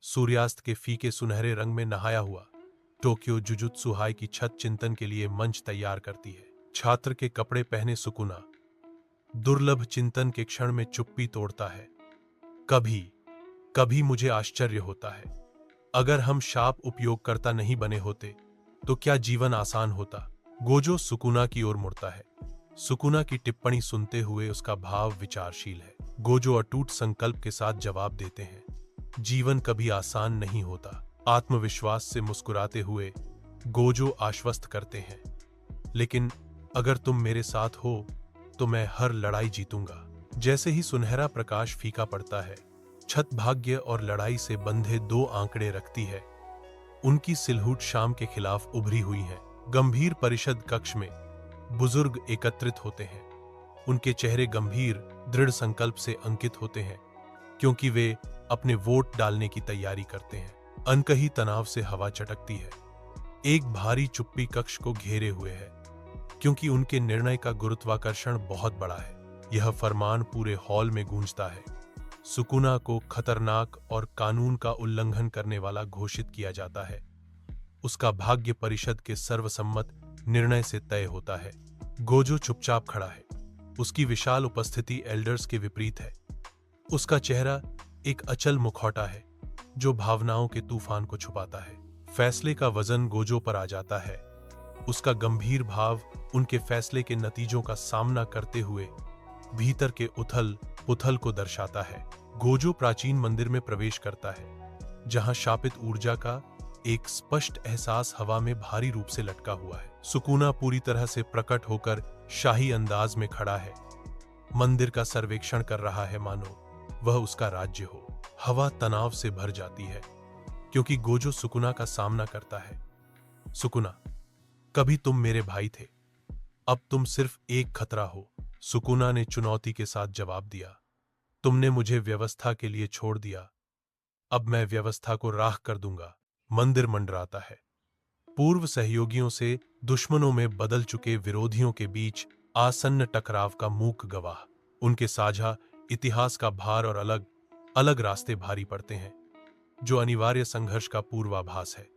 सूर्यास्त के फीके सुनहरे रंग में नहाया हुआ टोक्यो जुजुत्सु हाई की छत चिंतन के लिए मंच तैयार करती है। छात्र के कपड़े पहने सुकुना दुर्लभ चिंतन के क्षण में चुप्पी तोड़ता है। कभी कभी मुझे आश्चर्य होता है, अगर हम शाप उपयोगकर्ता नहीं बने होते तो क्या जीवन आसान होता। गोजो सुकुना की ओर मुड़ता है। सुकुना की टिप्पणी सुनते हुए उसका भाव विचारशील है। गोजो अटूट संकल्प के साथ जवाब देते हैं, जीवन कभी आसान नहीं होता। आत्मविश्वास से मुस्कुराते हुए गोजो आश्वस्त करते हैं, लेकिन अगर तुम मेरे साथ हो तो मैं हर लड़ाई जीतूंगा। जैसे ही सुनहरा प्रकाश फीका पड़ता है, छत भाग्य और लड़ाई से बंधे दो आंकड़े रखती है। उनकी सिलहूट शाम के खिलाफ उभरी हुई है। गंभीर परिषद कक्ष में बुजुर्ग एकत्रित होते हैं। उनके चेहरे गंभीर दृढ़ संकल्प से अंकित होते हैं, क्योंकि वे अपने वोट डालने की तैयारी करते हैं। अनकही तनाव से हवा चटकती है। एक भारी चुप्पी कक्ष को घेरे हुए है, क्योंकि उनके निर्णय का गुरुत्वाकर्षण बहुत बड़ा है। यह फरमान पूरे हॉल में गूंजता है। सुकुना को खतरनाक और कानून का उल्लंघन करने वाला घोषित किया जाता है। उसका भाग्य परिषद के सर्वसम्मत निर्णय से तय होता है। गोजो चुपचाप खड़ा है। उसकी विशाल उपस्थिति एल्डर्स के विपरीत है। उसका चेहरा एक अचल मुखौटा है जो भावनाओं के तूफान को छुपाता है। फैसले का वजन गोजो पर आ जाता है। उसका गंभीर भाव उनके फैसले के नतीजों का सामना करते हुए भीतर के उथल पुथल को दर्शाता है। गोजो प्राचीन मंदिर में प्रवेश करता है, जहां शापित ऊर्जा का एक स्पष्ट एहसास हवा में भारी रूप से लटका हुआ है। सुकुना पूरी तरह से प्रकट होकर शाही अंदाज में खड़ा है। मंदिर का सर्वेक्षण कर रहा है, मानो वह उसका राज्य हो। हवा तनाव से भर जाती है, क्योंकि गोजो सुकुना का सामना करता है। सुकुना, कभी तुम मेरे भाई थे, अब तुम सिर्फ एक खतरा हो। सुकुना ने चुनौती के साथ जवाब दिया, तुमने मुझे व्यवस्था के लिए छोड़ दिया, अब मैं व्यवस्था को राख कर दूंगा। मंदिर मंडराता है। पूर्व सहयोगियों से दुश्मनों में बदल चुके विरोधियों के बीच आसन्न टकराव का मूक गवाह। उनके साझा इतिहास का भार और अलग अलग रास्ते भारी पड़ते हैं, जो अनिवार्य संघर्ष का पूर्वाभास है।